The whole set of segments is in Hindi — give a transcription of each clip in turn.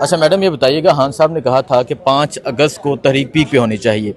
अच्छा मैडम, ये बताइएगा, खान साहब ने कहा था कि 5 अगस्त को तहरीक पीक पे होनी चाहिए।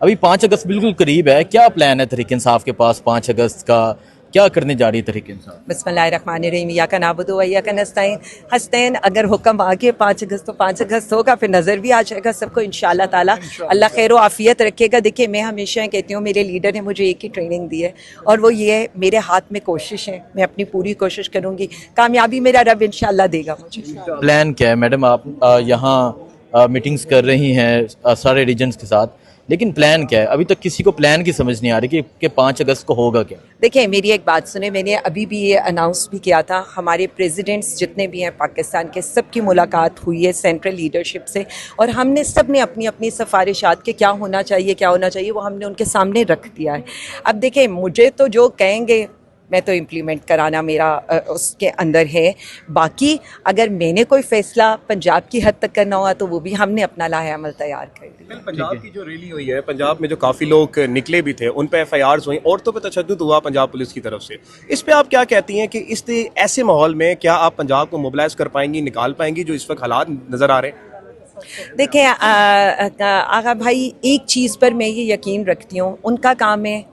अभी 5 अगस्त बिल्कुल करीब है, क्या प्लान है तहरीक इंसाफ के पास 5 अगस्त का? क्या करने जा रही है तहरीक इंसाफ? बिस्मिल्लाहिर्रहमानिर्रहीम, इय्याका नअबुदु व इय्याका नस्तईन। हस्तैन, अगर हुक्म आ गया 5 अगस्त तो 5 अगस्त होगा, फिर नज़र भी आ जाएगा सबको इंशाअल्लाह ताला। अल्लाह खैर आफ़ियत रखेगा। देखिए, मैं हमेशा कहती हूँ, मेरे लीडर ने मुझे एक ही ट्रेनिंग दी है और वो ये है, मेरे हाथ में कोशिश है, मैं अपनी पूरी कोशिश करूँगी, कामयाबी मेरा रब इंशाअल्लाह देगा मुझे। प्लान क्या है मैडम? आप यहाँ मीटिंग्स कर रही हैं सारे रीजन्स के साथ, लेकिन प्लान क्या है? अभी तक किसी को प्लान की समझ नहीं आ रही कि 5 अगस्त को होगा क्या। देखिए, मेरी एक बात सुने, मैंने अभी भी ये अनाउंस भी किया था, हमारे प्रेसिडेंट्स जितने भी हैं पाकिस्तान के, सबकी मुलाकात हुई है सेंट्रल लीडरशिप से और हमने सब ने अपनी अपनी सिफारिशात के क्या होना चाहिए वो हमने उनके सामने रख दिया है। अब देखिए, मुझे तो जो कहेंगे मैं तो इम्प्लीमेंट कराना मेरा उसके अंदर है। बाकी अगर मैंने कोई फ़ैसला पंजाब की हद तक करना हुआ तो वो भी हमने अपना लाहे अमल तैयार कर दिया। कल पंजाब की जो रैली हुई है, पंजाब में जो काफ़ी लोग निकले भी थे, उन पे FIRs हुई, औरतों पे तशद्दुद हुआ पंजाब पुलिस की तरफ से। इस पे आप क्या कहती हैं कि इस ऐसे माहौल में क्या आप पंजाब को मोबिलाइज कर पाएंगी, निकाल पाएंगी जो इस वक्त हालात नज़र आ रहे हैं? देखिए आगा भाई, एक चीज़ पर मैं ये यकीन रखती हूँ, उनका काम है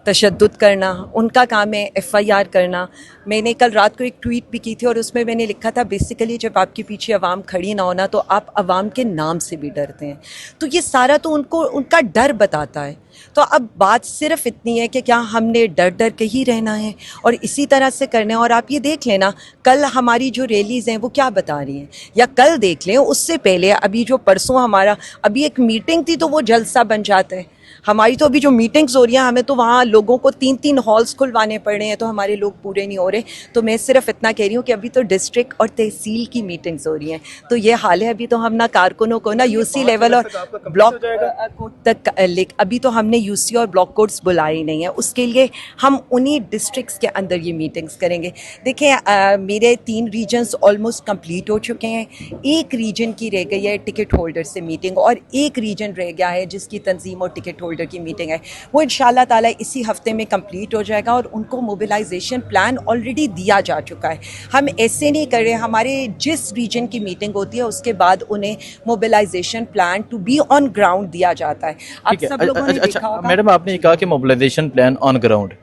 तशद्दुद करना, उनका काम है FIR करना। मैंने कल रात को एक ट्वीट भी की थी और उसमें मैंने लिखा था, बेसिकली जब आपके पीछे अवाम खड़ी ना होना तो आप अवाम के नाम से भी डरते हैं। तो ये सारा तो उनको उनका डर बताता है। तो अब बात सिर्फ इतनी है कि क्या हमने डर डर के ही रहना है और इसी तरह से करना है। और आप ये देख लेना, कल हमारी जो रैलीज़ हैं वो क्या बता रही हैं, या कल देख लें, उससे पहले अभी जो परसों हमारा अभी एक मीटिंग थी तो वो जलसा बन जाता है। हमारी तो अभी जो मीटिंग्स हो रही हैं, हमें तो वहाँ लोगों को 3-3 हॉल्स खुलवाने पड़ रहे हैं, तो हमारे लोग पूरे नहीं हो रहे। तो मैं सिर्फ इतना कह रही हूँ कि अभी तो डिस्ट्रिक्ट और तहसील की मीटिंग्स हो रही हैं, तो ये हाल है। अभी तो हम ना कारकुनों को ना UC लेवल और ब्लॉक कोर्ट तक अभी तो हमने UC और ब्लॉक कोर्ट्स बुलाए ही नहीं है। उसके लिए हम उन्हीं डिस्ट्रिक्ट्स के अंदर ये मीटिंग्स करेंगे। देखिए, मेरे 3 रीजन्स ऑलमोस्ट कंप्लीट हो चुके हैं। एक रीजन की रह गई है टिकट होल्डर से मीटिंग और एक रीजन रह गया है जिसकी तंजीम और टिकट होल्डर की मीटिंग है। वो इंशाल्लाह ताला इसी हफ्ते में कंप्लीट हो जाएगा और उनको मोबिलाइजेशन प्लान ऑलरेडी दिया जा चुका है। हम ऐसे नहीं कर रहे, हमारे जिस रीजन की मीटिंग होती है उसके बाद उन्हें mobilisation plan to be on ground दिया जाता है। आप सब लोगों ने देखा होगा। मैडम, आपने ये कहा कि मोबिलाइजेशन प्लान ऑन ग्राउंड,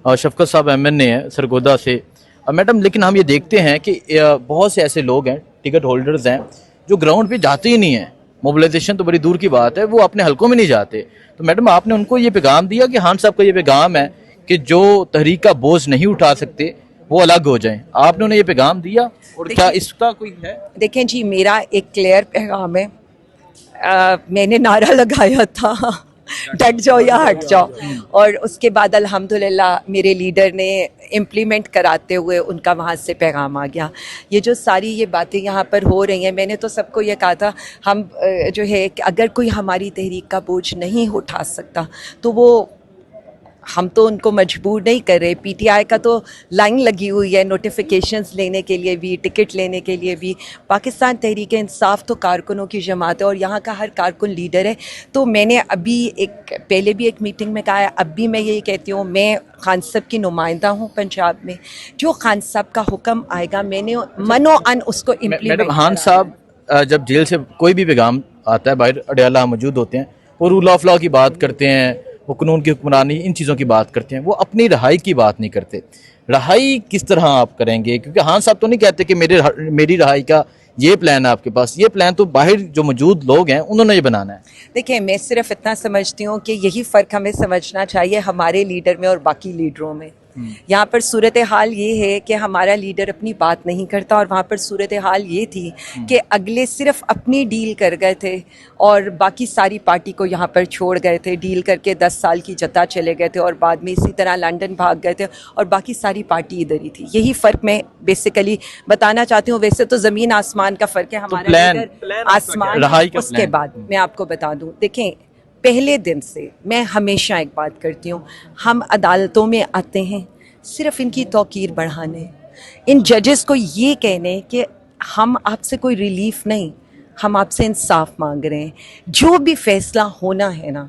और शफकत साहब MNA है सरगोदा से। मैडम, लेकिन हम ये देखते हैं कि बहुत से ऐसे लोग हैं, टिकट होल्डर्स हैं, जो ग्राउंड पे जाते ही नहीं हैं। मोबिलाइजेशन तो बड़ी दूर की बात है, वो अपने हलकों में नहीं जाते। तो मैडम, आपने उनको ये पैगाम दिया कि खान साहब का ये पैगाम है कि जो तहरीक का बोझ नहीं उठा सकते वो अलग हो जाएं, आपने उन्हें ये पैगाम दिया? और क्या इसका कोई है? देखें जी, मेरा एक क्लियर पैगाम है। मैंने नारा लगाया था डट जाओ या हट जाओ, और उसके बाद अल्हम्दुलिल्लाह मेरे लीडर ने इम्प्लीमेंट कराते हुए उनका वहाँ से पैगाम आ गया। ये जो सारी ये बातें यहाँ पर हो रही हैं, मैंने तो सबको ये कहा था, हम जो है कि अगर कोई हमारी तहरीक का बोझ नहीं उठा सकता तो वो, हम तो उनको मजबूर नहीं कर रहे। PTI का तो लाइन लगी हुई है नोटिफिकेशंस लेने के लिए भी, टिकट लेने के लिए भी। पाकिस्तान तहरीक इंसाफ तो कारकुनों की जमात है और यहाँ का हर कारकुन लीडर है। तो मैंने अभी पहले भी एक मीटिंग में कहा है, अब भी मैं यही कहती हूँ, मैं खान साहब की नुमाइंदा हूँ पंजाब में। जो खान साहब का हुक्म आएगा मैंने मनो अन उसको इम्प्लीमेंट। मैडम, खान साहब जब जेल से कोई भी पैगाम आता है, बाहर अडयाला मौजूद होते हैं, वो रूल ऑफ लॉ की बात करते हैं, वो कानून की हुक्मरानी, इन चीज़ों की बात करते हैं, वो अपनी रहाई की बात नहीं करते। रहाई किस तरह आप करेंगे? क्योंकि खान साहब तो नहीं कहते कि मेरी रहाई का ये प्लान है आपके पास। ये प्लान तो बाहर जो मौजूद लोग हैं उन्होंने ये बनाना है। देखिए, मैं सिर्फ इतना समझती हूँ कि यही फ़र्क हमें समझना चाहिए हमारे लीडर में और बाकी लीडरों में। यहाँ पर सूरत हाल ये है कि हमारा लीडर अपनी बात नहीं करता और वहाँ पर सूरत हाल ये थी कि अगले सिर्फ अपनी डील कर गए थे और बाकी सारी पार्टी को यहाँ पर छोड़ गए थे। डील करके 10 साल की जता चले गए थे और बाद में इसी तरह लंदन भाग गए थे और बाकी सारी पार्टी इधर ही थी। यही फ़र्क मैं बेसिकली बताना चाहती हूँ। वैसे तो ज़मीन आसमान का फ़र्क है, हमारा लीडर आसमान। उसके बाद मैं आपको बता दूँ, देखें, पहले दिन से मैं हमेशा एक बात करती हूँ, हम अदालतों में आते हैं सिर्फ इनकी तौकीर बढ़ाने, इन जजेस को ये कहने कि हम आपसे कोई रिलीफ नहीं, हम आपसे इंसाफ मांग रहे हैं। जो भी फैसला होना है ना,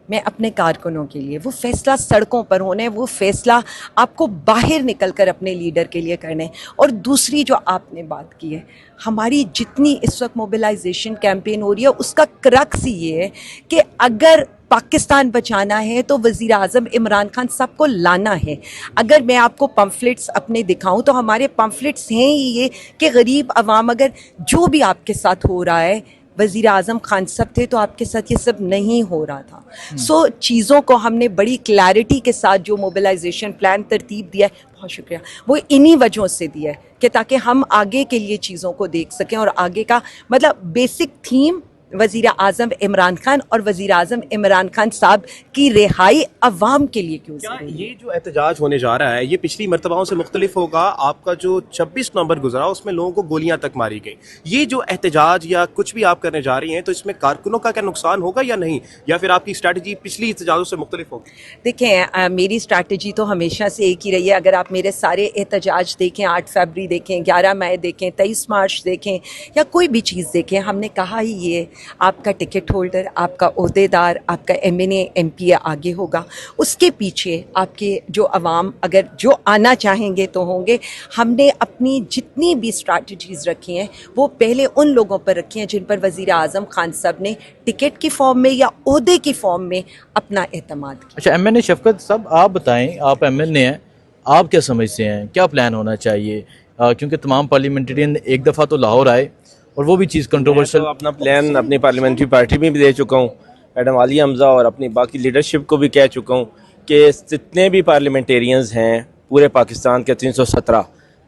मैं अपने कारकुनों के लिए, वो फैसला सड़कों पर होना है, वो फैसला आपको बाहर निकल कर अपने लीडर के लिए करना है। और दूसरी जो आपने बात की है, हमारी जितनी इस वक्त मोबिलाइजेशन कैंपेन हो रही है उसका क्रक्स ही ये है कि अगर पाकिस्तान बचाना है तो वज़ीर आज़म इमरान खान साहब को लाना है। अगर मैं आपको पम्फलेट्स अपने दिखाऊं तो हमारे पम्फलेट्स हैं ही ये कि गरीब आवाम, अगर जो भी आपके साथ हो रहा है, वज़ीर आज़म खान साहब थे तो आपके साथ ये सब नहीं हो रहा था। सो चीज़ों को हमने बड़ी क्लैरिटी के साथ जो मोबिलाइजेशन प्लान तरतीब दिया है, बहुत शुक्रिया, वो इन्हीं वजहों से दिया है कि ताकि हम आगे के लिए चीज़ों को देख सकें। और आगे का मतलब बेसिक थीम वज़ीर आज़म इमरान खान और वज़ीर आज़म इमरान खान साहब की रिहाई अवाम के लिए क्यों क्या ज़रूरी है? ये जो एहतजाज होने जा रहा है ये पिछली मरतबाओं से मुख्तलिफ होगा? आपका जो 26 नवंबर गुजरा उसमें लोगों को गोलियां तक मारी गई। ये जो एहतजाज या कुछ भी आप करने जा रही हैं तो इसमें कारकुनों का क्या नुकसान होगा या नहीं, या फिर आपकी स्ट्रैटेजी पिछली एहतजाजों से मुख्तलिफ होगी? देखें, मेरी स्ट्रैटेजी तो हमेशा से एक ही रही है। अगर आप मेरे सारे एहतजाज देखें, 8 फरवरी देखें, 11 मई देखें, 23 मार्च देखें या कोई भी चीज़ देखें, हमने कहा ही ये आपका टिकट होल्डर, आपका ओहदेदार, आपका MNA MP आगे होगा, उसके पीछे आपके जो अवाम अगर जो आना चाहेंगे तो होंगे। हमने अपनी जितनी भी स्ट्रैटेजीज़ रखी हैं वो पहले उन लोगों पर रखी हैं जिन पर वज़ीर आज़म खान साहब ने टिकट की फॉर्म में या ओहदे की फॉर्म में अपना एतमाद किया। अच्छा, MNA शफकत साहब, आप बताएं, आप MNA हैं, आप क्या समझते हैं क्या प्लान होना चाहिए? क्योंकि तमाम पार्लियामेंटेरियन एक दफ़ा तो लाहौर आए और वो भी चीज़ कंट्रोवर्शियल। तो अपना प्लान अपनी पार्लियामेंट्री पार्टी में भी दे चुका हूँ, मैडम आलिया हमज़ा और अपनी बाकी लीडरशिप को भी कह चुका हूँ कि जितने भी पार्लियामेंटेरियंस हैं पूरे पाकिस्तान के 317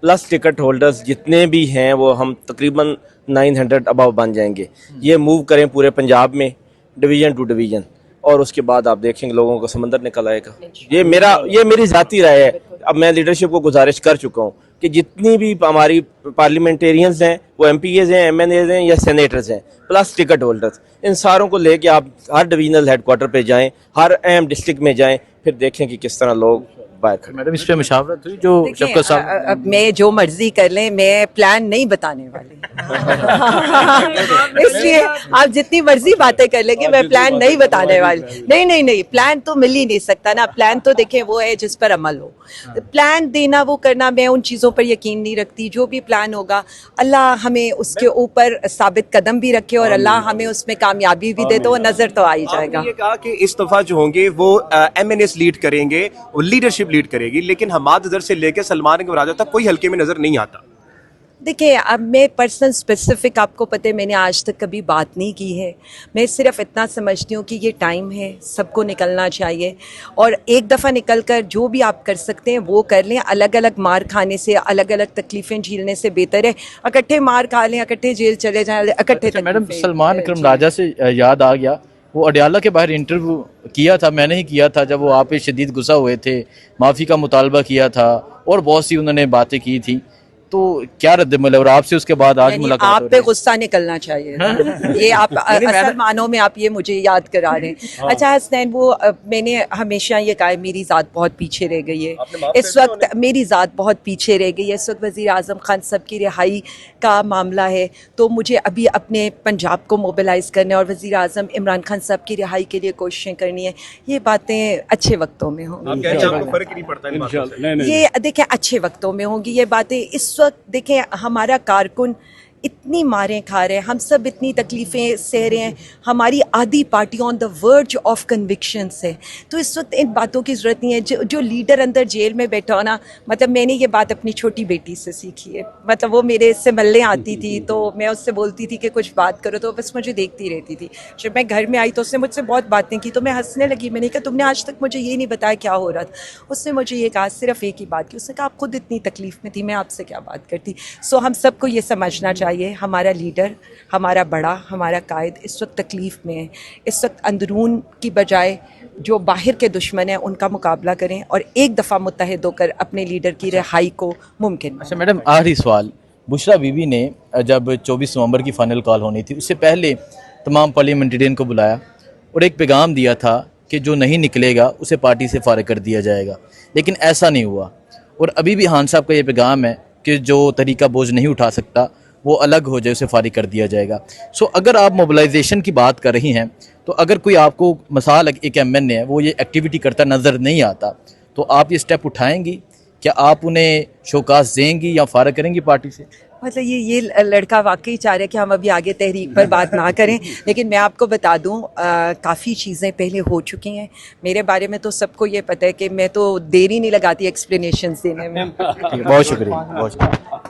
प्लस टिकट होल्डर्स जितने भी हैं वो हम तकरीबन 900 अबव बन जाएंगे। ये मूव करें पूरे पंजाब में डिवीज़न टू डिवीज़न, और उसके बाद आप देखेंगे लोगों को समंदर निकल आएगा। ये मेरी ज़ाती राय है। अब मैं लीडरशिप को गुजारिश कर चुका हूँ कि जितनी भी हमारी पार्लियामेंटेरियंस हैं वो MPAs हैं, MNAs हैं या सेनेटर्स हैं प्लस टिकट होल्डर्स, इन सारों को लेके आप हर डिवीजनल हेडक्वार्टर पे जाएं, हर अहम डिस्ट्रिक्ट में जाएं, फिर देखें कि किस तरह लोग बाहर खड़े। मैडम, इस पे मुशावरत हुई जो देखिए, शफकत साहब? अब मैं जो मर्जी कर लें, मैं प्लान नहीं बताने वाली। इसलिए आप जितनी मर्जी बातें कर लेंगे, मैं प्लान नहीं बताने वाली। नहीं, प्लान तो मिल ही नहीं सकता ना। प्लान तो देखें वो है जिस पर अमल हो। प्लान देना, वो करना, मैं उन चीज़ों पर यकीन नहीं रखती। जो भी प्लान होगा अल्लाह हमें उसके ऊपर साबित कदम भी रखे और अल्लाह हमें उसमें कामयाबी भी दे, तो वो नज़र तो आ ही जाएगा। आपने ये कहा कि इस दफा जो होंगे वो MNAs लीड करेंगे, वो लीडरशिप लीड करेगी, लेकिन हमाद अजहर से लेकर सलमान के बरादर तक कोई हल्के में नजर नहीं आता। देखिए, अब मैं पर्सनल स्पेसिफिक आपको पता है मैंने आज तक कभी बात नहीं की है। मैं सिर्फ इतना समझती हूँ कि ये टाइम है, सबको निकलना चाहिए और एक दफ़ा निकल कर जो भी आप कर सकते हैं वो कर लें। अलग अलग मार खाने से, अलग अलग तकलीफ़ें झेलने से बेहतर है इकट्ठे मार खा लें, इकट्ठे जेल चले जाएं, इकट्ठे। मैडम, सलमान अकरम राजा से याद आ गया, वो अडियाला के बाहर इंटरव्यू किया था, मैंने ही किया था, जब वो आप पे शदीद गुस्सा हुए थे, माफ़ी का मुतालबा किया था और बहुत सी उन्होंने बातें की थी। तो क्या रद्द-ए-अमल है? और आपसे उसके बाद आज मुलाकात आप हो पे रही है। गुस्सा निकलना चाहिए। ये आप असल मानों में आप ये मुझे याद करा रहे हैं। अच्छा हसनैन, वो मैंने हमेशा ये कहा है मेरी ज़ात बहुत पीछे रह गई है इस वक्त। मेरी ज़ात बहुत पीछे रह गई है इस वक्त। वज़ीर आज़म खान साहब की रिहाई का मामला है तो मुझे अभी अपने पंजाब को मोबिलाइज़ करना है और वज़ीर आज़म इमरान खान साहब की रिहाई के लिए कोशिशें करनी है। ये बातें अच्छे वक्तों में होंगी। फर्क नहीं पड़ता इन बातों से। ये देखें अच्छे वक्तों में होंगी ये बातें। इस वक्त देखें हमारा कारकुन इतनी मारें खा रहे हैं, हम सब इतनी तकलीफ़ें सह रहे हैं, हमारी आधी party on the verge of conviction है। तो इस वक्त इन बातों की ज़रूरत नहीं है। जो लीडर अंदर जेल में बैठा हो ना, मतलब मैंने ये बात अपनी छोटी बेटी से सीखी है। मतलब वो मेरे से मिलने आती थी तो मैं उससे बोलती थी कि कुछ बात करो, तो बस मुझे देखती रहती थी। जब मैं घर में आई तो उसने मुझसे बहुत बातें की तो मैं हंसने लगी। मैंने कहा तुमने आज तक मुझे ये नहीं बताया क्या हो रहा था। उसने मुझे ये कहा, सिर्फ एक ही बात की, उसने कहा आप खुद इतनी तकलीफ़ में थी, मैं आपसे क्या बात करती। सो हम सबको ये समझना चाहिए हमारा लीडर, हमारा बड़ा, हमारा कायद इस वक्त तकलीफ़ में है। इस वक्त अंदरून की बजाय जो बाहर के दुश्मन हैं उनका मुकाबला करें और एक दफ़ा मुत्तहिद होकर अपने लीडर की रिहाई को मुमकिन। अच्छा मैडम, आखिरी सवाल, बुशरा बीबी ने जब 24 नवंबर की फ़ाइनल कॉल होनी थी उससे पहले तमाम पार्लियामेंटेरियन को बुलाया और एक पैगाम दिया था कि जो नहीं निकलेगा उसे पार्टी से फारिग कर दिया जाएगा, लेकिन ऐसा नहीं हुआ। और अभी भी खान साहब का ये पैगाम है कि जो तरीका बोझ नहीं उठा सकता वो अलग हो जाए, उसे फारिग कर दिया जाएगा। सो अगर आप मोबिलाइजेशन की बात कर रही हैं तो अगर कोई आपको मिसाल एक MNA है वो ये एक्टिविटी करता नज़र नहीं आता तो आप ये स्टेप उठाएंगी? क्या आप उन्हें शोकास देंगी या फारग करेंगी पार्टी से? मतलब ये लड़का वाकई चाह रहा है कि हम अभी आगे तहरीक पर बात ना करें, लेकिन मैं आपको बता दूं काफ़ी चीज़ें पहले हो चुकी हैं मेरे बारे में, तो सबको ये पता है कि मैं तो देरी नहीं लगाती एक्सप्लेनेशंस देने में। बहुत शुक्रिया, बहुत शुक्रिया।